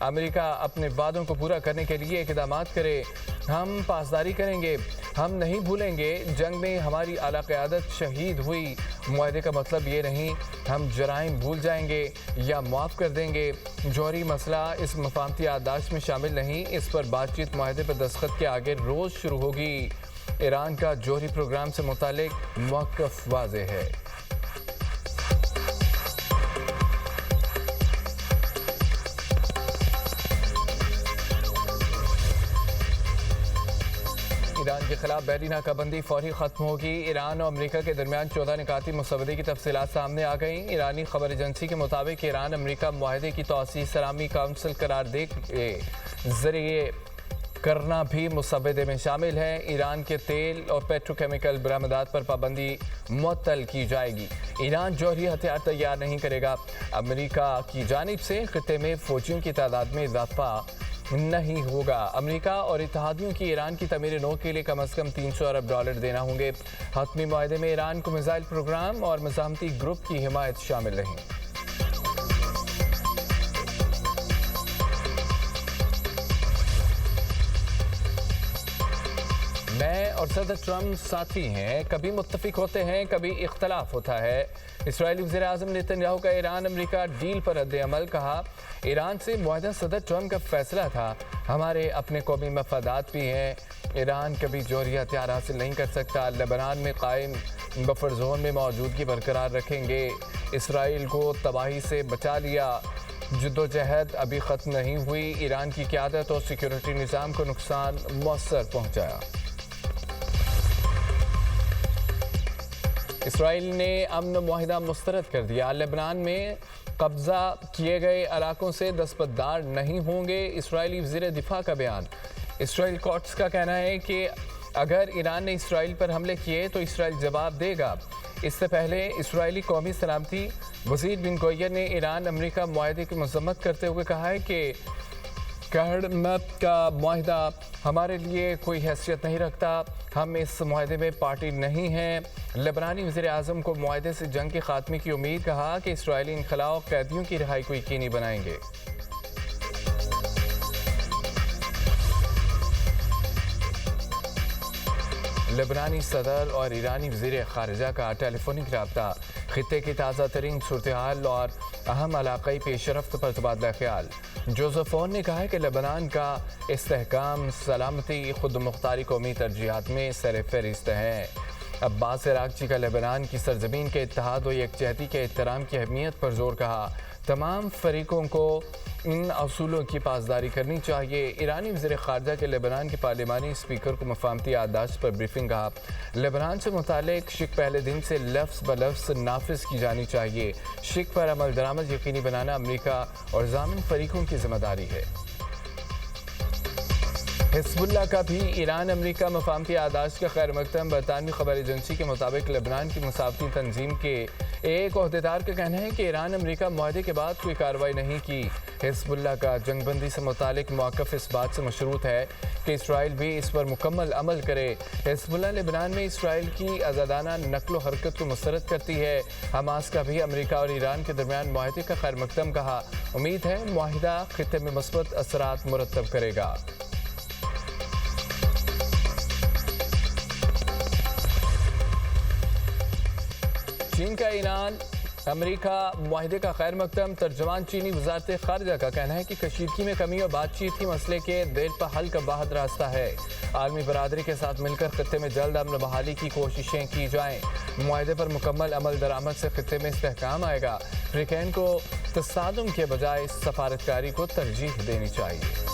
امریکہ اپنے وعدوں کو پورا کرنے کے لیے اقدامات کرے، ہم پاسداری کریں گے، ہم نہیں بھولیں گے جنگ میں ہماری اعلیٰ قیادت شہید ہوئی۔ معاہدے کا مطلب یہ نہیں ہم جرائم بھول جائیں گے یا معاف کر دیں گے۔ جوہری مسئلہ اس مفاہمتی یادداشت میں شامل نہیں، اس پر بات چیت معاہدے پر دستخط کے آگے روز شروع ہوگی۔ ایران کا جوہری پروگرام سے متعلق موقف واضح ہے۔ ایران کے خلاف بحری ناکہ بندی فوری ختم ہوگی۔ ایران اور امریکہ کے درمیان 14 نکاتی مسودے کی تفصیلات سامنے آ گئیں۔ ایرانی خبر ایجنسی کے مطابق ایران امریکہ معاہدے کی توسیع سلامی کونسل قرار دے کے ذریعے کرنا بھی مسودے میں شامل ہے۔ ایران کے تیل اور پیٹروکیمیکل برآمدات پر پابندی معطل کی جائے گی۔ ایران جوہری ہتھیار تیار نہیں کرے گا۔ امریکہ کی جانب سے خطے میں فوجیوں کی تعداد میں اضافہ نہیں ہوگا۔ امریکہ اور اتحادیوں کی ایران کی تعمیر نو کے لیے کم از کم $300 ارب دینا ہوں گے۔ حتمی معاہدے میں ایران کو میزائل پروگرام اور مزاحمتی گروپ کی حمایت شامل رہی۔ میں اور صدر ٹرمپ ساتھی ہیں، کبھی متفق ہوتے ہیں، کبھی اختلاف ہوتا ہے۔ اسرائیلی وزیر اعظم نیتن یاہو کا ایران امریکہ ڈیل پر رد عمل، کہا ایران سے معاہدہ صدر ٹرمپ کا فیصلہ تھا، ہمارے اپنے قومی مفادات بھی ہیں۔ ایران کبھی جوہری ہتھیار حاصل نہیں کر سکتا۔ لبنان میں قائم بفر زون میں موجودگی برقرار رکھیں گے۔ اسرائیل کو تباہی سے بچا لیا، جدوجہد ابھی ختم نہیں ہوئی۔ ایران کی قیادت اور سیکیورٹی نظام کو نقصان مؤثر پہنچایا۔ اسرائیل نے امن معاہدہ مسترد کر دیا۔ لبنان میں قبضہ کیے گئے علاقوں سے دستبردار نہیں ہوں گے، اسرائیلی وزیر دفاع کا بیان۔ اسرائیل کورٹس کا کہنا ہے کہ اگر ایران نے اسرائیل پر حملے کیے تو اسرائیل جواب دے گا۔ اس سے پہلے اسرائیلی قومی سلامتی وزیر بن گوئر نے ایران امریکہ معاہدے کی مذمت کرتے ہوئے کہا ہے کہ کرمت کا معاہدہ ہمارے لیے کوئی حیثیت نہیں رکھتا، ہم اس معاہدے میں پارٹی نہیں ہیں۔ لبنانی وزیر اعظم کو معاہدے سے جنگ کے خاتمے کی امید، کہا کہ اسرائیلی انخلاء قیدیوں کی رہائی کو یقینی بنائیں گے۔ لبنانی صدر اور ایرانی وزیر خارجہ کا ٹیلی فونک رابطہ، خطے کی تازہ ترین صورتحال اور اہم علاقائی پیش رفت پر تبادلہ خیال۔ جوزف اون نے کہا ہے کہ لبنان کا استحکام، سلامتی، خود مختاری قومی ترجیحات میں سر فہرست ہے۔ عباس عراقچی کا لبنان کی سرزمین کے اتحاد و یکجہتی کے احترام کی اہمیت پر زور، کہا تمام فریقوں کو ان اصولوں کی پاسداری کرنی چاہیے۔ ایرانی وزیر خارجہ کے لبنان کے پارلیمانی اسپیکر کو مفاہمتی یادداشت پر بریفنگ، کہا لبنان سے متعلق شک پہلے دن سے لفظ بلفظ نافذ کی جانی چاہیے۔ شک پر عمل درآمد یقینی بنانا امریکہ اور ضامن فریقوں کی ذمہ داری ہے۔ حزب اللہ کا بھی ایران امریکہ مفاہمتی یادداشت کا خیر مقدم۔ برطانوی خبر ایجنسی کے مطابق لبنان کی مساوتی تنظیم کے ایک عہدیدار کا کہنا ہے کہ ایران امریکہ معاہدے کے بعد کوئی کارروائی نہیں کی۔ حزب اللہ کا جنگ بندی سے متعلق موقف اس بات سے مشروط ہے کہ اسرائیل بھی اس پر مکمل عمل کرے۔ حزب اللہ لبنان میں اسرائیل کی آزادانہ نقل و حرکت کو مسترد کرتی ہے۔ حماس کا بھی امریکہ اور ایران کے درمیان معاہدے کا خیر مقدم، کہا امید ہے معاہدہ خطے میں مثبت اثرات مرتب کرے گا۔ چین کا ایران امریکہ معاہدے کا خیر مقدم۔ ترجمان چینی وزارت خارجہ کا کہنا ہے کہ کشیدگی میں کمی اور بات چیت کی مسئلے کے دیر پا حل کا واحد راستہ ہے۔ عالمی برادری کے ساتھ مل کر خطے میں جلد امن بحالی کی کوششیں کی جائیں۔ معاہدے پر مکمل عمل درآمد سے خطے میں استحکام آئے گا۔ فریقین کو تصادم کے بجائے سفارتکاری کو ترجیح دینی چاہیے۔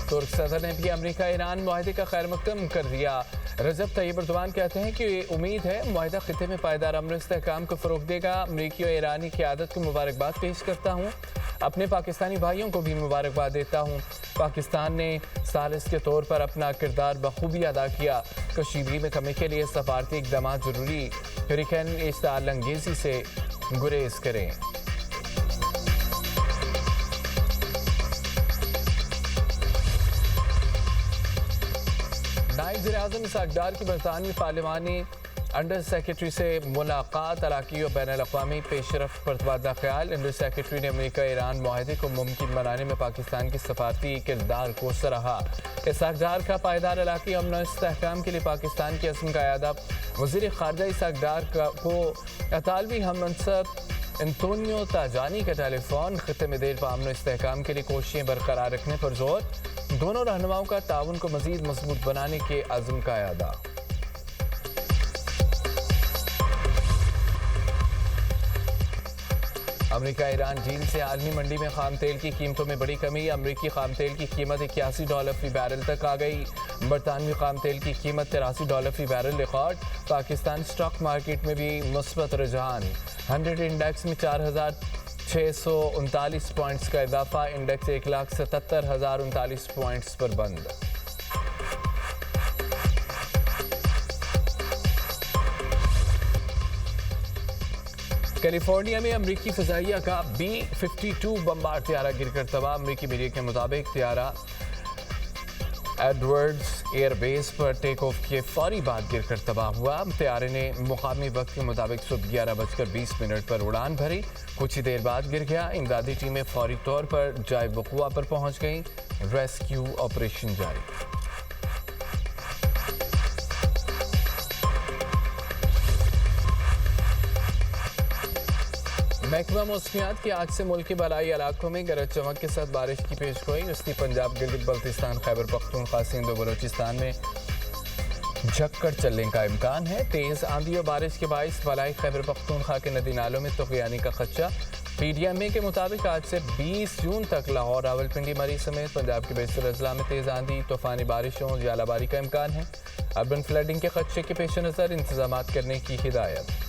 ترک صدر نے بھی امریکہ ایران معاہدے کا خیر مقدم کر دیا۔ رجب طیب اردوان کہتے ہیں کہ امید ہے معاہدہ خطے میں پائیدار امن و استحکام کو فروغ دے گا۔ امریکی اور ایرانی قیادت کو مبارکباد پیش کرتا ہوں، اپنے پاکستانی بھائیوں کو بھی مبارکباد دیتا ہوں۔ پاکستان نے ثالث کے طور پر اپنا کردار بخوبی ادا کیا۔ کشیدگی میں کمی کے لیے سفارتی اقدامات ضروری، فریقین اشتعال انگیزی سے گریز کریں۔ نائب وزیر اعظم اسحاق ڈار کی برطانوی پارلیمانی انڈر سیکرٹری سے ملاقات، اراکین و بین الاقوامی پیش رفت پر تبادلہ خیال۔ انڈر سیکرٹری نے امریکہ ایران معاہدے کو ممکن بنانے میں پاکستان کی سفارتی کردار کو سراہا۔ اسحاق ڈار کا پائیدار علاقائی امن و استحکام کے لیے پاکستان کے عزم کا اعادہ۔ وزیر خارجہ اسحاق ڈار کو اطالوی ہم منصب انطونیو تاجانی کا ٹیلی فون، خطے میں دیر پا امن و استحکام کے لیے کوششیں برقرار رکھنے پر زور۔ دونوں رہنماؤں کا تعاون کو مزید مضبوط بنانے کے عزم کا اعادہ۔ امریکہ ایران ڈیل سے عالمی منڈی میں خام تیل کی قیمتوں میں بڑی کمی۔ امریکی خام تیل کی قیمت $81 فی بیرل تک آ گئی۔ برطانوی خام تیل کی قیمت $83 فی barrel record. Pakistan stock market میں بھی مثبت رجحان۔ 100 انڈیکس میں 4,639 پوائنٹس کا اضافہ، انڈیکس 1,77,039 پوائنٹس پر بند۔ کیلیفورنیا میں امریکی فضائیہ کا B-52 بمبار طیارہ گر کر تباہ۔ امریکی میڈیا کے مطابق طیارہ Edwards air base per take of کے فوری بعد گر کر تباہ ہوا۔ طیارے نے مقامی وقت کے مطابق صبح 11:20 پر اڑان بھری، کچھ ہی دیر بعد گر گیا۔ امدادی ٹیمیں فوری طور پر جائے وقوع پر پہنچ گئیں، ریسکیو آپریشن جاری۔ محکمہ موسمیات کی آج سے ملک کے بالائی علاقوں میں گرج چمک کے ساتھ بارش کی پیش گوئی۔ وسطی پنجاب، گلگت بلتستان، خیبر پختونخوا، سندھ و بلوچستان میں جھکڑ چلنے کا امکان ہے۔ تیز آندھی اور بارش کے باعث بالائی خیبر پختونخوا کے ندی نالوں میں طغیانی کا خدشہ۔ پی ڈی ایم اے کے مطابق آج سے 20 جون تک لاہور، راولپنڈی، مری سمیت پنجاب کے بیشتر اضلاع میں تیز آندھی، طوفانی بارشوں، ژالہ باری کا امکان ہے۔ اربن فلڈنگ کے خدشے کے پیش نظر انتظامات کرنے کی ہدایت۔